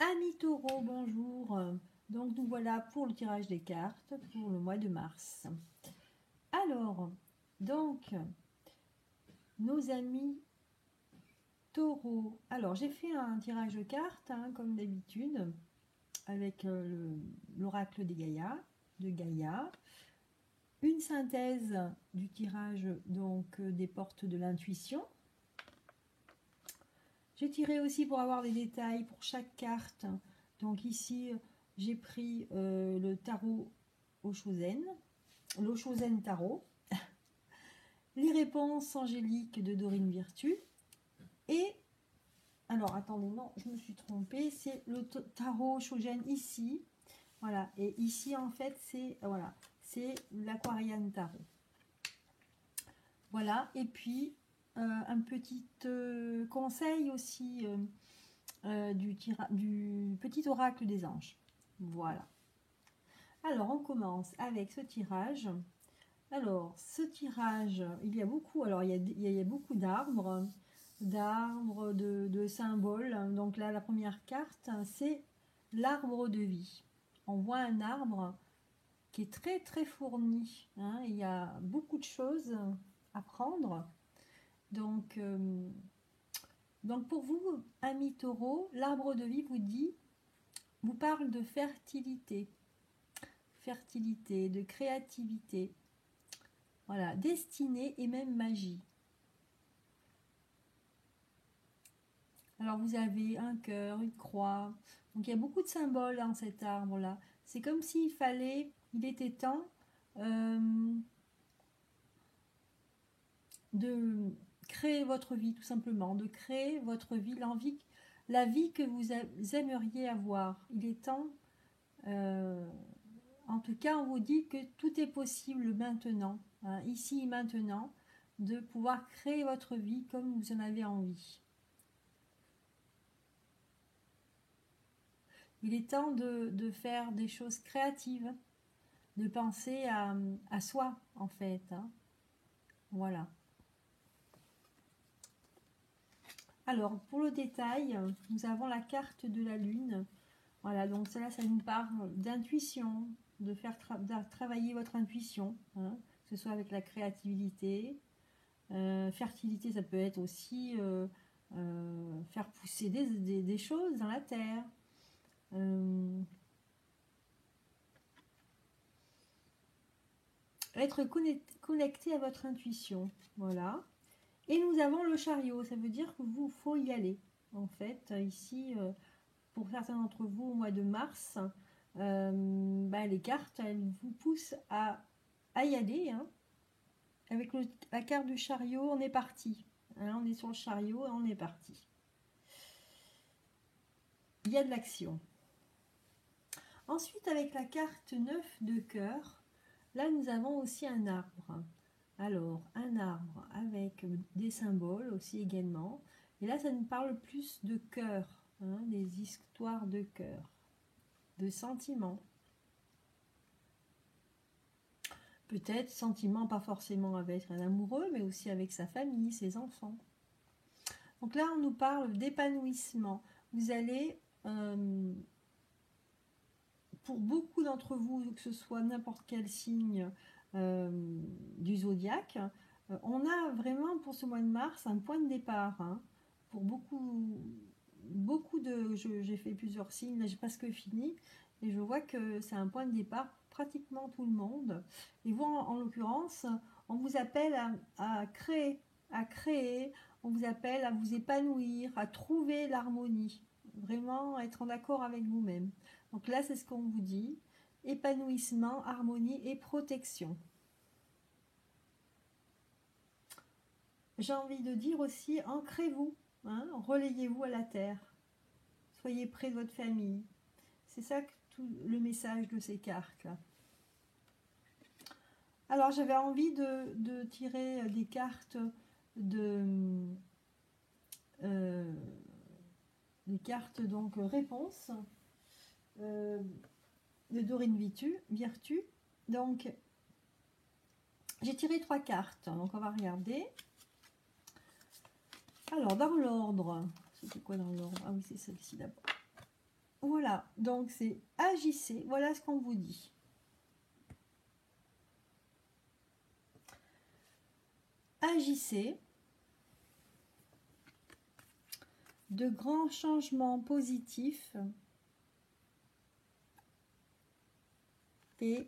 Amis taureaux, bonjour. Donc nous voilà pour le tirage des cartes pour le mois de mars. Alors, donc, nos amis taureaux. Alors, j'ai fait un tirage de cartes, comme d'habitude, avec l'oracle de Gaïa. Une synthèse du tirage donc des portes de l'intuition. J'ai tiré aussi pour avoir des détails pour chaque carte. Donc ici, j'ai pris le tarot Oshozen, l'Oshozen Tarot, les réponses angéliques de Dorine Virtue, et, alors attendez, non, je me suis trompée, c'est le tarot Oshozen ici, voilà, et ici en fait c'est voilà, c'est l'Aquarian Tarot. Voilà, et puis un petit conseil aussi du petit oracle des anges. Voilà. Alors, on commence avec ce tirage. Alors, ce tirage, il y a beaucoup, alors il y a beaucoup d'arbres, de symboles. Donc là, la première carte, c'est l'arbre de vie. On voit un arbre qui est très très fourni. Il y a beaucoup de choses à prendre. Donc pour vous, amis taureaux, l'arbre de vie vous parle de fertilité, de créativité, voilà, destinée et même magie. Alors vous avez un cœur, une croix, donc il y a beaucoup de symboles dans cet arbre-là. C'est comme s'il il était temps de créer votre vie, tout simplement, de créer votre vie, la vie que vous aimeriez avoir. Il est temps, en tout cas, on vous dit que tout est possible maintenant, ici et maintenant, de pouvoir créer votre vie comme vous en avez envie. Il est temps de faire des choses créatives, de penser à soi, en fait. Voilà. Alors, pour le détail, nous avons la carte de la Lune. Voilà, donc ça nous parle d'intuition, de faire travailler votre intuition, que ce soit avec la créativité. Fertilité, ça peut être aussi faire pousser des choses dans la terre. Être connecté à votre intuition, voilà. Et nous avons le chariot, ça veut dire que vous faut y aller. En fait, ici, pour certains d'entre vous, au mois de mars, les cartes, elles vous poussent à y aller. Avec la carte du chariot, on est parti. On est sur le chariot et on est parti. Il y a de l'action. Ensuite, avec la carte 9 de cœur, là, nous avons aussi un arbre. Alors, un arbre avec des symboles aussi également. Et là, ça nous parle plus de cœur, des histoires de cœur, de sentiments. Peut-être sentiments, pas forcément avec un amoureux, mais aussi avec sa famille, ses enfants. Donc là, on nous parle d'épanouissement. Vous allez, pour beaucoup d'entre vous, que ce soit n'importe quel signe du zodiaque, on a vraiment pour ce mois de mars un point de départ. Pour beaucoup de... J'ai fait plusieurs signes, là j'ai presque fini, et je vois que c'est un point de départ pratiquement tout le monde. Et vous, en l'occurrence, on vous appelle à créer, on vous appelle à vous épanouir, à trouver l'harmonie, vraiment être en accord avec vous-même. Donc là, c'est ce qu'on vous dit, épanouissement, harmonie et protection. J'ai envie de dire aussi, ancrez-vous, relayez-vous à la terre, soyez près de votre famille. C'est ça que tout le message de ces cartes là. Alors j'avais envie de tirer des cartes des cartes donc réponse de Dorine Virtue. Donc j'ai tiré 3 cartes, donc on va regarder. Alors dans l'ordre, c'était quoi dans l'ordre? Ah oui, c'est celle-ci d'abord. Voilà, donc c'est agissez, voilà ce qu'on vous dit. Agissez, de grands changements positifs et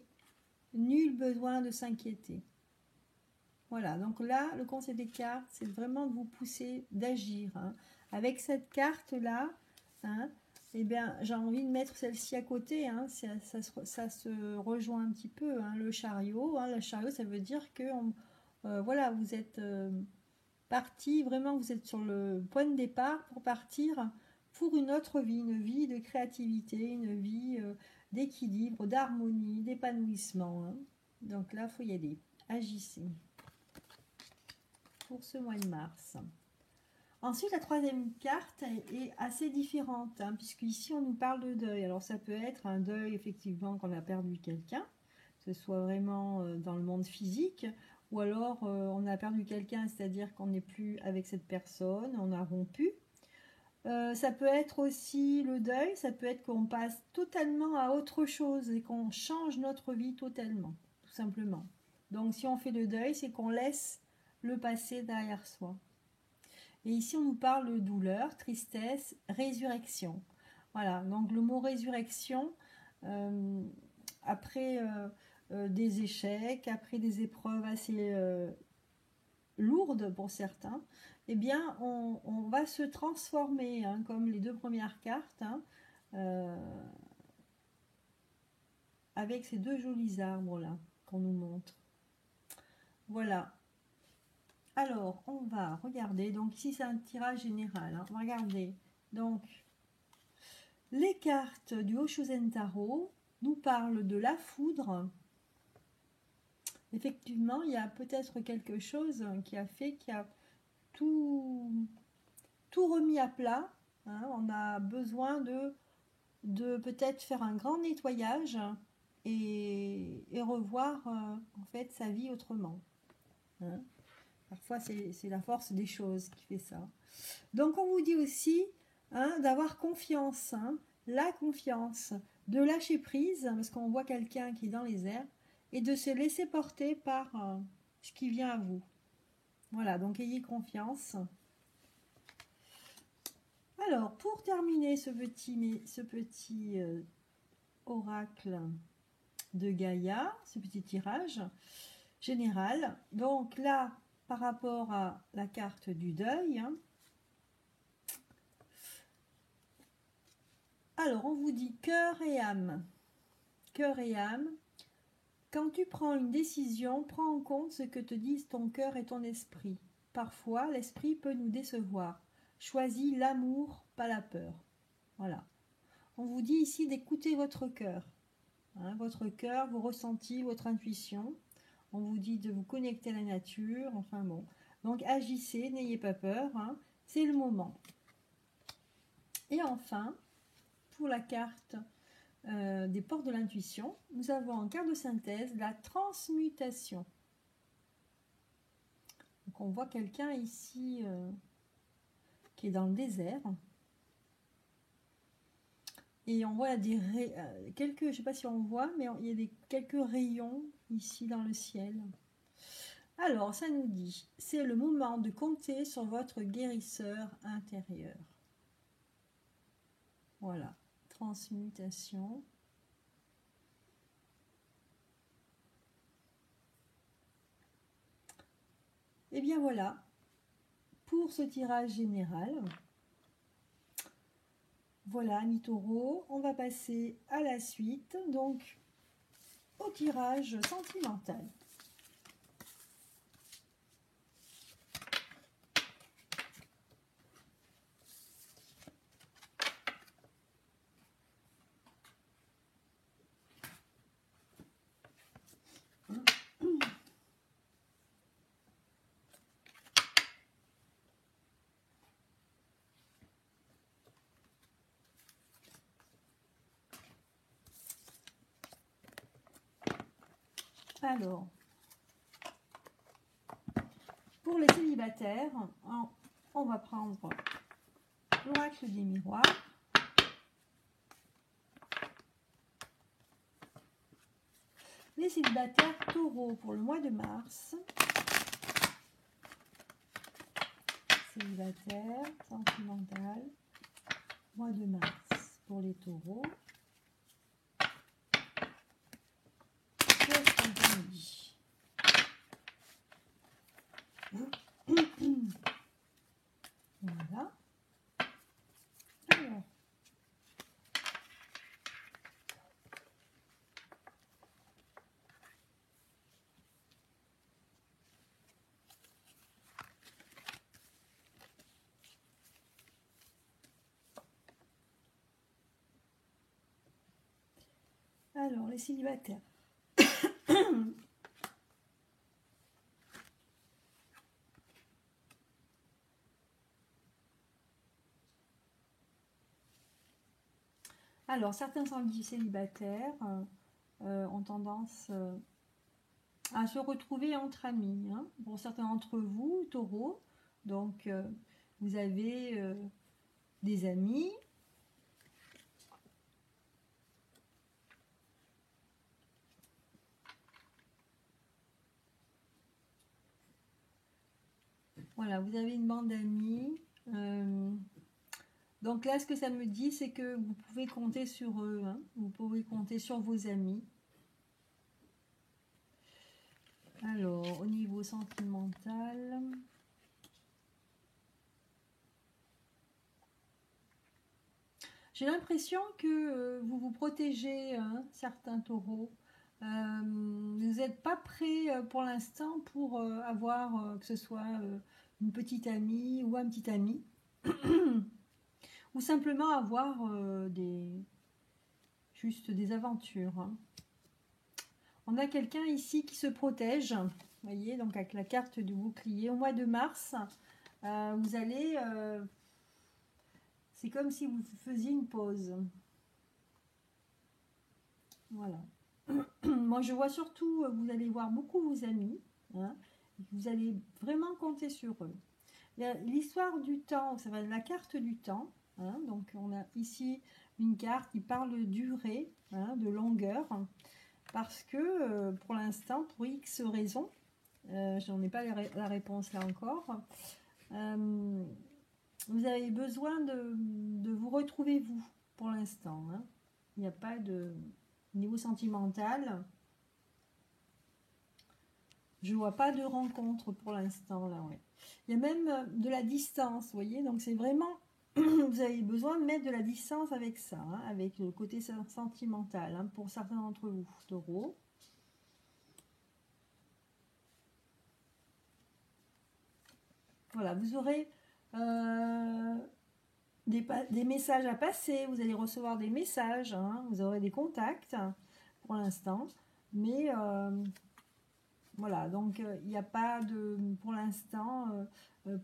nul besoin de s'inquiéter. Voilà, donc là, le conseil des cartes, c'est vraiment de vous pousser d'agir. Hein. Avec cette carte-là, hein, eh bien, j'ai envie de mettre celle-ci à côté. Hein, ça se rejoint un petit peu, hein, le chariot. Hein, le chariot, ça veut dire que voilà, vous êtes parti, vraiment, vous êtes sur le point de départ pour partir pour une autre vie, une vie de créativité, une vie d'équilibre, d'harmonie, d'épanouissement. Hein. Donc là, il faut y aller. Agissez pour ce mois de mars. Ensuite, la troisième carte est assez différente, hein, puisque ici on nous parle de deuil. Alors ça peut être un deuil effectivement quand on a perdu quelqu'un, que ce soit vraiment dans le monde physique, ou alors on a perdu quelqu'un, c'est-à-dire qu'on n'est plus avec cette personne, on a rompu. Ça peut être aussi le deuil, ça peut être qu'on passe totalement à autre chose et qu'on change notre vie totalement, tout simplement. Donc si on fait le deuil, c'est qu'on laisse le passé derrière soi. Et ici, on nous parle de douleur, tristesse, résurrection. Voilà, donc le mot résurrection, après des échecs, après des épreuves assez lourdes pour certains, eh bien, on va se transformer, hein, comme les deux premières cartes, hein, avec ces deux jolis arbres-là qu'on nous montre. Voilà. Alors, on va regarder. Donc, ici, c'est un tirage général. Hein. On va regarder. Donc, les cartes du Oshozen Tarot nous parlent de la foudre. Effectivement, il y a peut-être quelque chose qui a fait qu'il y a tout remis à plat. Hein. On a besoin de peut-être faire un grand nettoyage et revoir en fait sa vie autrement. Hein. Parfois, c'est la force des choses qui fait ça. Donc, on vous dit aussi hein, d'avoir confiance, hein, la confiance, de lâcher prise, parce qu'on voit quelqu'un qui est dans les airs, et de se laisser porter par ce qui vient à vous. Voilà, donc ayez confiance. Alors, pour terminer ce petit oracle de Gaïa, ce petit tirage général, donc là, par rapport à la carte du deuil, hein, alors on vous dit cœur et âme. Cœur et âme, quand tu prends une décision, prends en compte ce que te disent ton cœur et ton esprit. Parfois, l'esprit peut nous décevoir. Choisis l'amour, pas la peur. Voilà. On vous dit ici d'écouter votre cœur. Hein, votre cœur, vos ressentis, votre intuition. On vous dit de vous connecter à la nature. Enfin bon. Donc agissez, n'ayez pas peur. Hein, c'est le moment. Et enfin, pour la carte des portes de l'intuition, nous avons en carte de synthèse la transmutation. Donc on voit quelqu'un ici qui est dans le désert. Et on voit quelques, je ne sais pas si on voit, mais il y a quelques rayons ici dans le ciel. Alors, ça nous dit, c'est le moment de compter sur votre guérisseur intérieur. Voilà, transmutation. Et bien voilà, pour ce tirage général. Voilà, amis taureaux, on va passer à la suite, donc au tirage sentimental. Alors, pour les célibataires, on va prendre l'oracle des miroirs. Les célibataires taureaux pour le mois de mars. Célibataire, sentimental, mois de mars pour les taureaux. Qu'est-ce qu'on dit? Voilà. Alors. Alors, les célibataires. Alors, certains célibataires ont tendance à se retrouver entre amis. Hein. Pour certains d'entre vous, taureaux, donc vous avez des amis. Voilà, vous avez une bande d'amis. Donc là, ce que ça me dit, c'est que vous pouvez compter sur eux. Hein. Vous pouvez compter sur vos amis. Alors, au niveau sentimental... J'ai l'impression que vous vous protégez, hein, certains taureaux. Vous n'êtes pas prêt pour l'instant pour avoir que ce soit une petite amie ou un petit ami. Ou simplement avoir juste des aventures. Hein. On a quelqu'un ici qui se protège. Vous voyez, donc avec la carte du bouclier. Au mois de mars, vous allez... c'est comme si vous faisiez une pause. Voilà. Moi, je vois surtout, vous allez voir beaucoup vos amis. Hein, et vous allez vraiment compter sur eux. L'histoire du temps, ça va être la carte du temps. Hein, donc, on a ici une carte qui parle de durée, hein, de longueur. Parce que, pour l'instant, pour X raisons, je n'en ai pas la réponse là encore, vous avez besoin de vous retrouver vous, pour l'instant. Hein. Il n'y a pas de niveau sentimental. Je vois pas de rencontre pour l'instant là. Ouais. Il y a même de la distance, vous voyez. Donc c'est vraiment, vous avez besoin de mettre de la distance avec ça, hein, avec le côté sentimental, hein, pour certains d'entre vous, taureaux. Voilà, vous aurez des messages à passer, vous allez recevoir des messages, hein, vous aurez des contacts pour l'instant, mais voilà, donc il n'y a pas de, pour l'instant,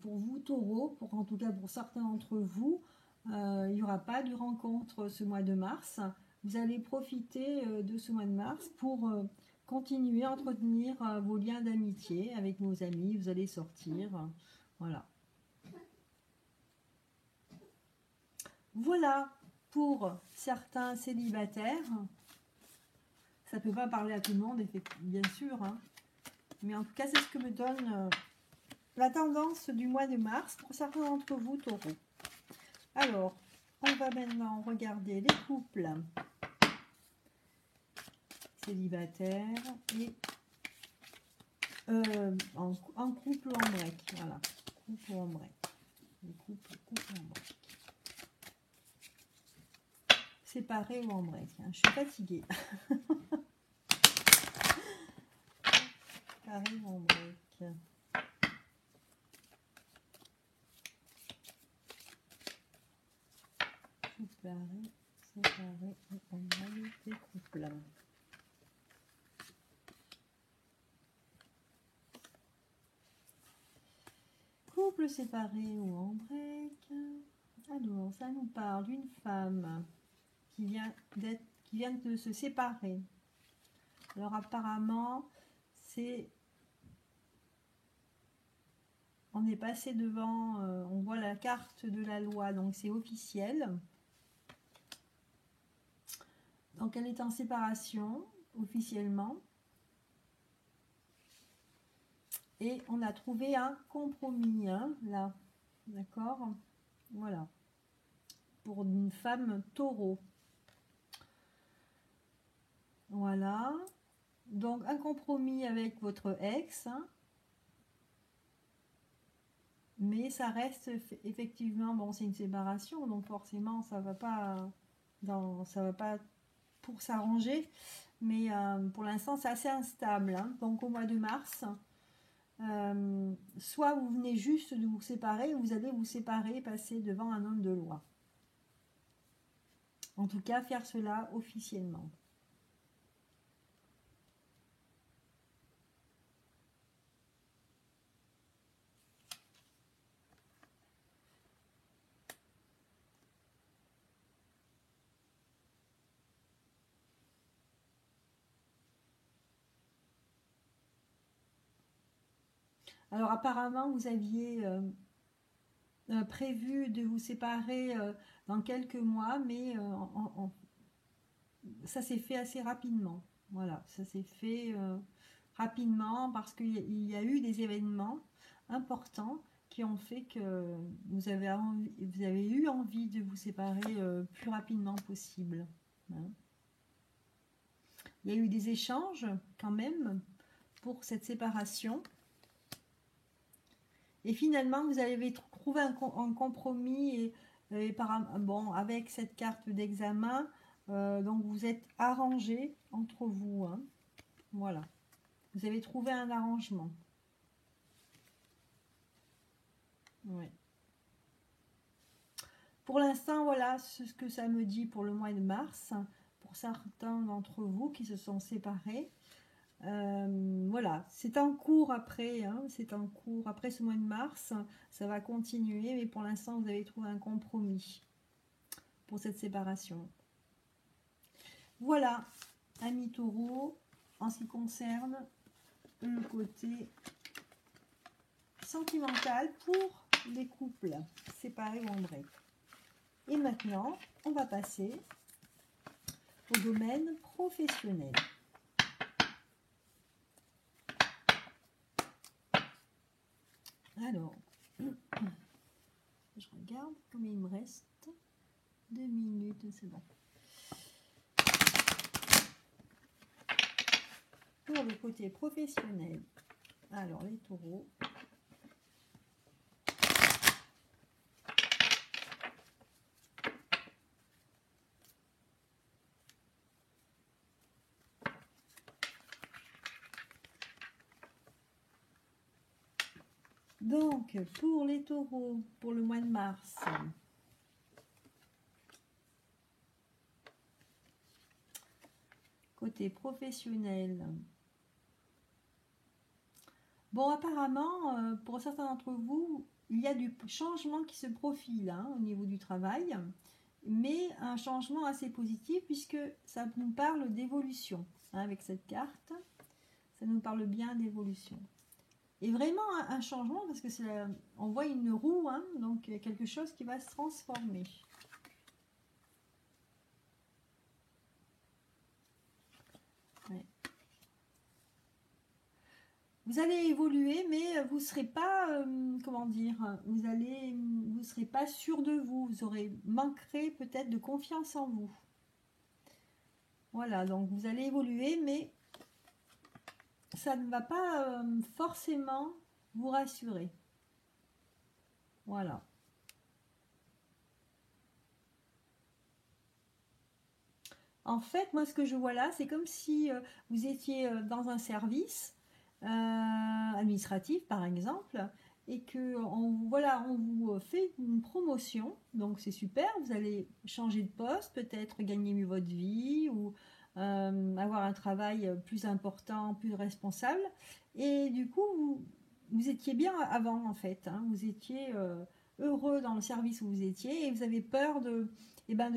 pour vous taureaux, en tout cas pour certains d'entre vous, il n'y aura pas de rencontre ce mois de mars. Vous allez profiter de ce mois de mars pour continuer à entretenir vos liens d'amitié avec vos amis, vous allez sortir, voilà. Voilà pour certains célibataires. Ça ne peut pas parler à tout le monde, bien sûr. Hein. Mais en tout cas, c'est ce que me donne la tendance du mois de mars pour certains d'entre vous, taureaux. Alors, on va maintenant regarder les couples célibataires et en couple ou en break. Voilà, couple ou en break. Les couple en break. Séparé ou en break. Hein. Je suis fatiguée. Séparé ou en break. Séparé ou en break des couples. Couple séparé ou en break. Alors, ça nous parle d'une femme qui vient de se séparer. Alors apparemment, on est passé devant, on voit la carte de la loi, donc c'est officiel. Donc elle est en séparation, officiellement. Et on a trouvé un compromis, hein, là. D'accord? Voilà. Pour une femme taureau. Voilà. Donc, un compromis avec votre ex. Hein, mais ça reste effectivement, bon, c'est une séparation, donc forcément, ça va pas pour s'arranger. Mais pour l'instant, c'est assez instable. Hein. Donc, au mois de mars, soit vous venez juste de vous séparer, ou vous allez vous séparer, passer devant un homme de loi. En tout cas, faire cela officiellement. Alors apparemment, vous aviez prévu de vous séparer dans quelques mois, mais ça s'est fait assez rapidement. Voilà, ça s'est fait rapidement parce qu'il y a eu des événements importants qui ont fait que vous avez eu envie de vous séparer plus rapidement possible. Hein. Il y a eu des échanges quand même pour cette séparation. Et finalement, vous avez trouvé un compromis bon, avec cette carte d'examen. Donc, vous êtes arrangé entre vous. Hein. Voilà. Vous avez trouvé un arrangement. Ouais. Pour l'instant, voilà ce que ça me dit pour le mois de mars. Pour certains d'entre vous qui se sont séparés. Voilà, c'est en cours après, hein, c'est en cours après ce mois de mars, ça va continuer, mais pour l'instant vous avez trouvé un compromis pour cette séparation. Voilà, amis taureaux, en ce qui concerne le côté sentimental pour les couples séparés ou en break. Et maintenant, on va passer au domaine professionnel. Alors, je regarde combien il me reste. 2 minutes, c'est bon. Pour le côté professionnel, alors les taureaux. Donc, pour les taureaux, pour le mois de mars, côté professionnel, bon, apparemment, pour certains d'entre vous, il y a du changement qui se profile hein, au niveau du travail, mais un changement assez positif puisque ça nous parle d'évolution. Hein, avec cette carte, ça nous parle bien d'évolution. Et vraiment un changement parce que on voit une roue, hein, donc quelque chose qui va se transformer. Ouais. Vous allez évoluer, mais vous ne serez pas, comment dire, vous serez pas sûr de vous. Vous manquerez peut-être de confiance en vous. Voilà, donc vous allez évoluer, mais ça ne va pas forcément vous rassurer. Voilà. En fait, moi, ce que je vois là, c'est comme si vous étiez dans un service administratif, par exemple, et que voilà, on vous fait une promotion, donc c'est super, vous allez changer de poste, peut-être gagner mieux votre vie, ou avoir un travail plus important, plus responsable, et du coup, vous étiez bien avant, en fait, hein, vous étiez heureux dans le service où vous étiez, et vous avez peur de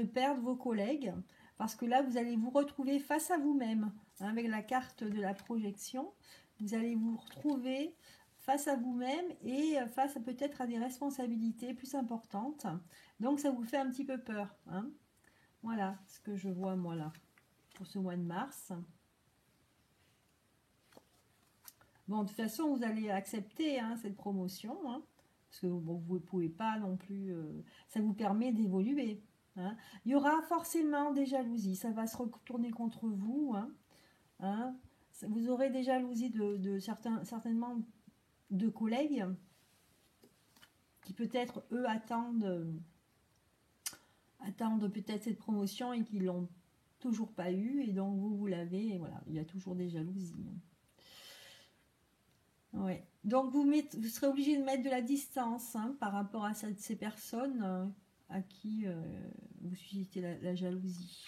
perdre vos collègues, parce que là, vous allez vous retrouver face à vous-même, hein, avec la carte de la projection. Vous allez vous retrouver face à vous-même et face peut-être à des responsabilités plus importantes. Donc, ça vous fait un petit peu peur. Hein. Voilà ce que je vois, moi, là, pour ce mois de mars. Bon, de toute façon, vous allez accepter hein, cette promotion, hein, parce que bon, vous ne pouvez pas non plus... ça vous permet d'évoluer. Hein. Il y aura forcément des jalousies, ça va se retourner contre vous. Hein, hein. Vous aurez des jalousies certainement de collègues qui peut-être, eux, attendent peut-être cette promotion et qui l'ont toujours pas eu, et donc vous l'avez, et voilà, il y a toujours des jalousies. Ouais. Donc vous serez obligé de mettre de la distance hein, par rapport à ces personnes à qui vous suscitez la jalousie.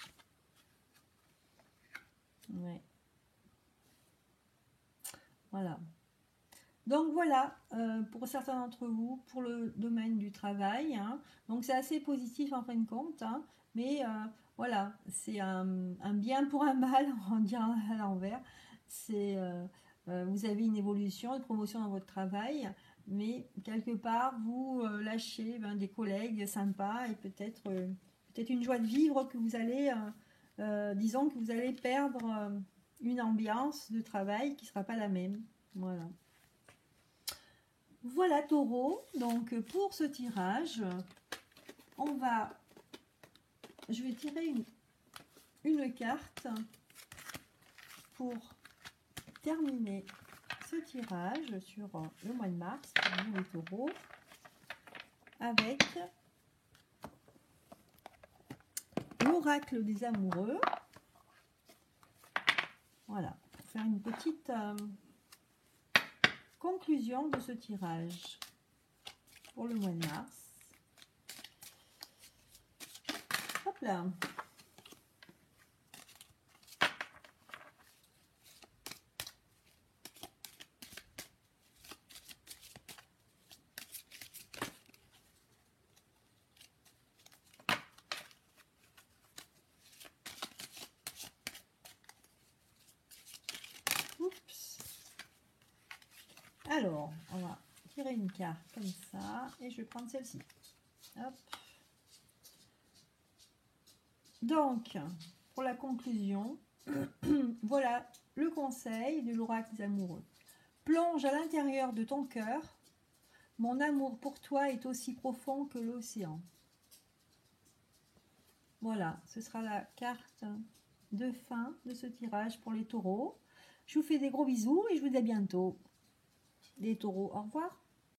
Ouais. Voilà. Donc voilà, pour certains d'entre vous, pour le domaine du travail. Hein. Donc c'est assez positif en fin de compte, hein, mais voilà, c'est un bien pour un mal, on dirait à l'envers. C'est vous avez une évolution, une promotion dans votre travail, mais quelque part vous lâchez des collègues sympas et peut-être une joie de vivre que vous allez, disons que vous allez perdre une ambiance de travail qui ne sera pas la même. Voilà. Voilà Taureau, donc pour ce tirage, je vais tirer une carte pour terminer ce tirage sur le mois de mars pour vous les taureaux, avec l'oracle des amoureux. Voilà, pour faire une petite conclusion de ce tirage pour le mois de mars. Hop là. Oups. Alors, on va tirer une carte comme ça et je vais prendre celle-ci. Hop. Donc, pour la conclusion, voilà le conseil de l'oracle des amoureux. Plonge à l'intérieur de ton cœur. Mon amour pour toi est aussi profond que l'océan. Voilà, ce sera la carte de fin de ce tirage pour les taureaux. Je vous fais des gros bisous et je vous dis à bientôt. Les taureaux, au revoir.